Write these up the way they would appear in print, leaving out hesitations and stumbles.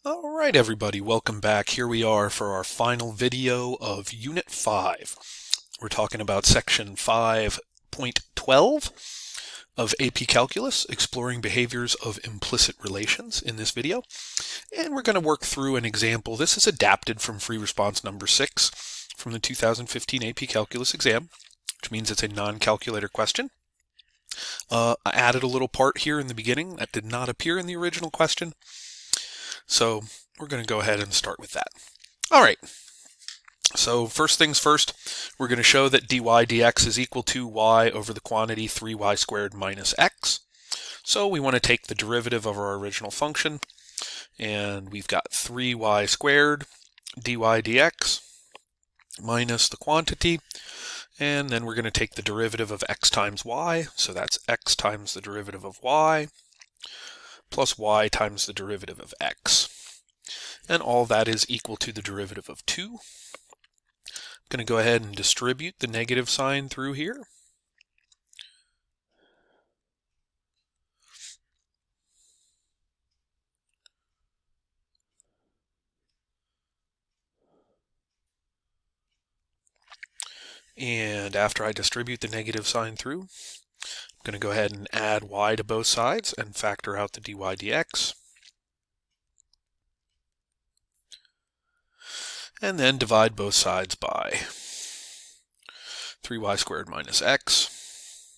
All right, everybody, welcome back. Here we are for our final video of Unit 5. We're talking about Section 5.12 of AP Calculus, exploring behaviors of implicit relations in this video. And we're going to work through an example. This is adapted from free response number 6 from the 2015 AP Calculus exam, which means it's a non-calculator question. I added a little part here in the beginning that did not appear in the original question. So we're going to go ahead and start with that. All right. So first things first, we're going to show that dy dx is equal to y over the quantity 3y squared minus x. So we want to take the derivative of our original function, and we've got 3y squared dy dx minus the quantity, and then we're going to take the derivative of x times y, so that's x times the derivative of y, plus y times the derivative of x. And all that is equal to the derivative of 2. I'm going to go ahead and distribute the negative sign through here. And after I distribute the negative sign through, I'm going to go ahead and add y to both sides and factor out the dy dx. And then divide both sides by 3y squared minus x.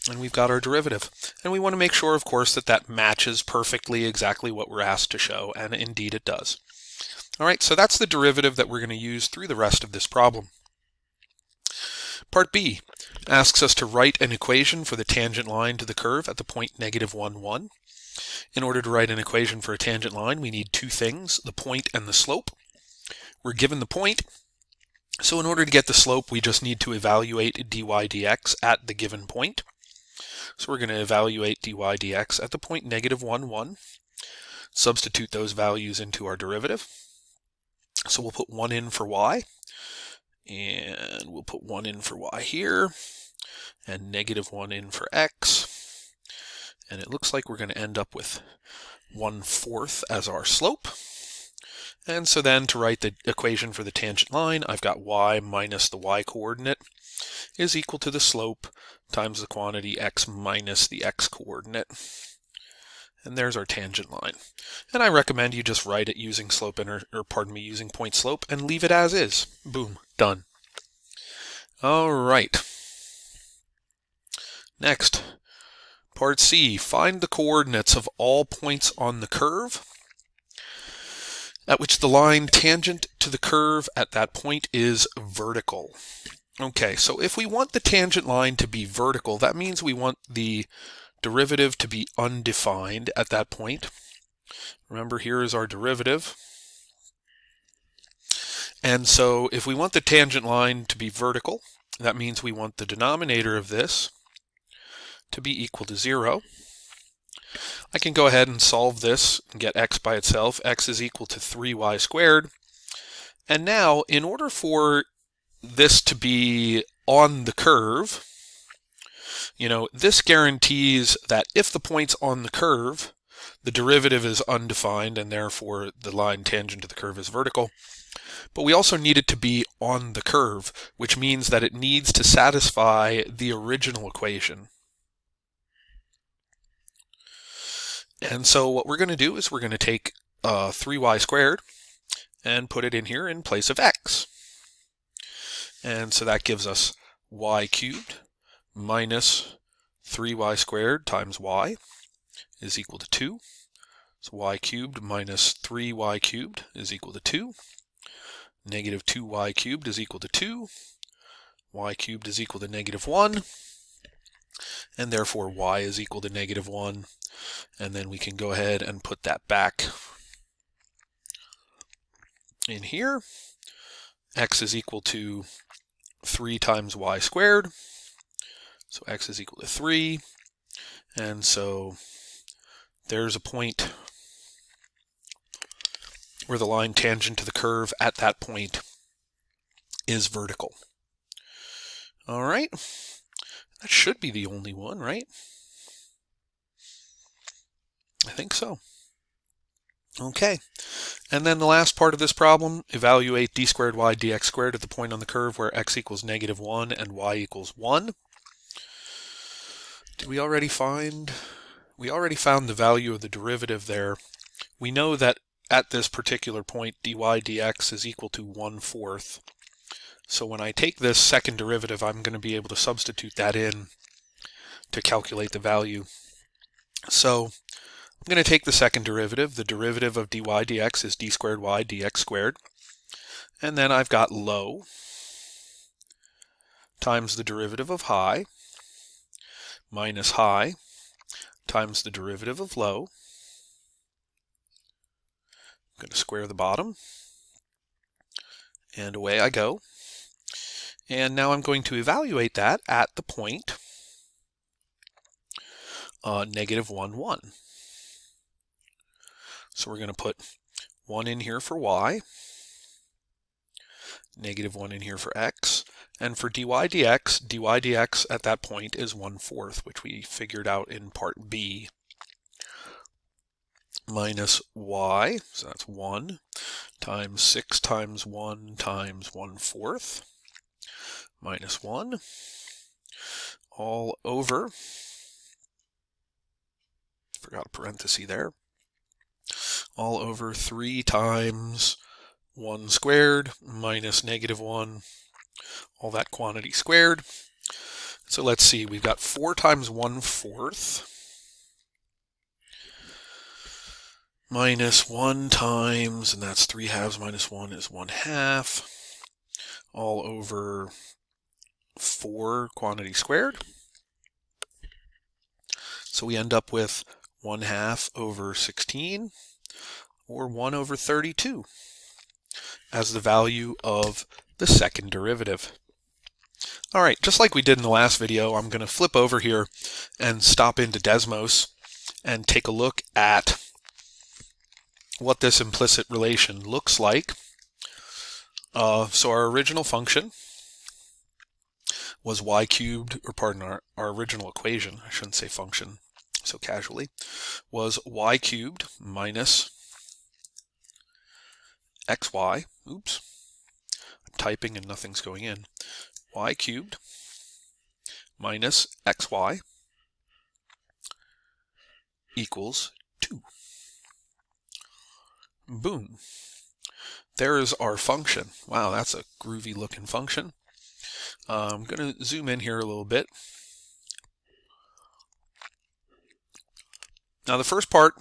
And we've got our derivative. And we want to make sure, of course, that that matches perfectly exactly what we're asked to show, and indeed it does. All right, so that's the derivative that we're going to use through the rest of this problem. Part B asks us to write an equation for the tangent line to the curve at the point -1, 1. In order to write an equation for a tangent line, we need two things, the point and the slope. We're given the point, so in order to get the slope, we just need to evaluate dy dx at the given point. So we're going to evaluate dy dx at the point -1, 1. Substitute those values into our derivative. So we'll put 1 in for y, and we'll put 1 in for y here, and -1 in for x. And it looks like we're going to end up with 1/4 as our slope. And so then to write the equation for the tangent line, I've got y minus the y coordinate is equal to the slope times the quantity x minus the x coordinate. And there's our tangent line. And I recommend you just write it using using point slope and leave it as is. Boom, done. All right. Next, part C, find the coordinates of all points on the curve at which the line tangent to the curve at that point is vertical. Okay, so if we want the tangent line to be vertical, that means we want the derivative to be undefined at that point. Remember, here is our derivative. And so if we want the tangent line to be vertical, that means we want the denominator of this to be equal to 0. I can go ahead and solve this and get x by itself. X is equal to 3y squared. And now, in order for this to be on the curve, this guarantees that if the point's on the curve, the derivative is undefined, and therefore the line tangent to the curve is vertical. But we also need it to be on the curve, which means that it needs to satisfy the original equation. And so what we're going to do is we're going to take 3y squared and put it in here in place of x. And so that gives us y cubed minus 3y squared times y is equal to 2. So y cubed minus 3y cubed is equal to 2. Negative 2y cubed is equal to 2. Y cubed is equal to -1. And therefore y is equal to -1. And then we can go ahead and put that back in here. X is equal to 3 times y squared. So x is equal to 3. And so there's a point where the line tangent to the curve at that point is vertical. All right. That should be the only one, right? I think so. Okay, and then the last part of this problem, evaluate d squared y dx squared at the point on the curve where x equals -1 and y equals 1. Did we already find? We already found the value of the derivative there. We know that at this particular point, dy dx is equal to 1/4. So when I take this second derivative, I'm going to be able to substitute that in to calculate the value. So I'm going to take the second derivative. The derivative of dy dx is d squared y dx squared. And then I've got low times the derivative of high minus high times the derivative of low. I'm going to square the bottom. And away I go. And now I'm going to evaluate that at the point -1, 1. So we're going to put 1 in here for y, -1 in here for x, and for dy dx at that point is 1/4, which we figured out in part B, minus y, so that's 1, times 6 times 1 times 1/4, minus 1, all over, forgot a parenthesis there, all over 3 times 1 squared minus -1, all that quantity squared. So let's see, we've got 4 times 1/4 minus 1 times, and that's 3/2 minus 1 is 1/2, all over 4 quantity squared. So we end up with 1/2 over 16, or 1 over 32, as the value of the second derivative. All right, just like we did in the last video, I'm going to flip over here and stop into Desmos and take a look at what this implicit relation looks like. So our original function was y cubed, or pardon, our original equation, I shouldn't say function so casually, was y cubed minus xy, oops, I'm typing and nothing's going in, y cubed minus xy equals 2. Boom. There is our function. Wow, that's a groovy looking function. I'm going to zoom in here a little bit. Now the first part,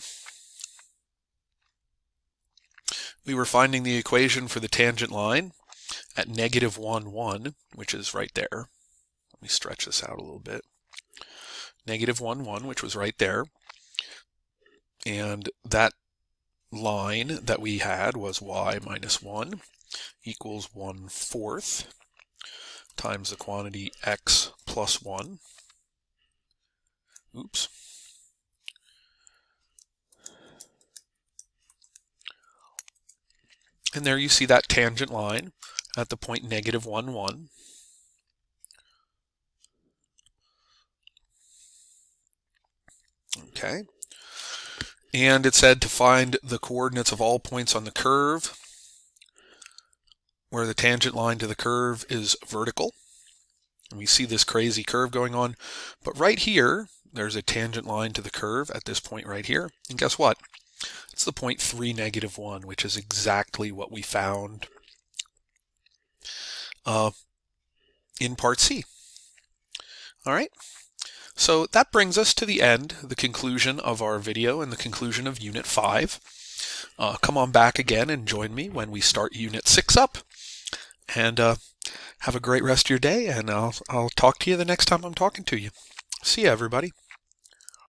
we were finding the equation for the tangent line at -1, 1, which is right there. Let me stretch this out a little bit. -1, 1, which was right there. And that line that we had was y minus 1 equals 1/4 times the quantity x plus 1. Oops. And there you see that tangent line at the point -1, 1. Okay. And it said to find the coordinates of all points on the curve where the tangent line to the curve is vertical. And we see this crazy curve going on. But right here, there's a tangent line to the curve at this point right here. And guess what? It's the point 3, -1, which is exactly what we found in part C. All right. So that brings us to the end, the conclusion of our video and the conclusion of Unit 5. Come on back again and join me when we start Unit 6 up. And have a great rest of your day, and I'll talk to you the next time I'm talking to you. See you, everybody.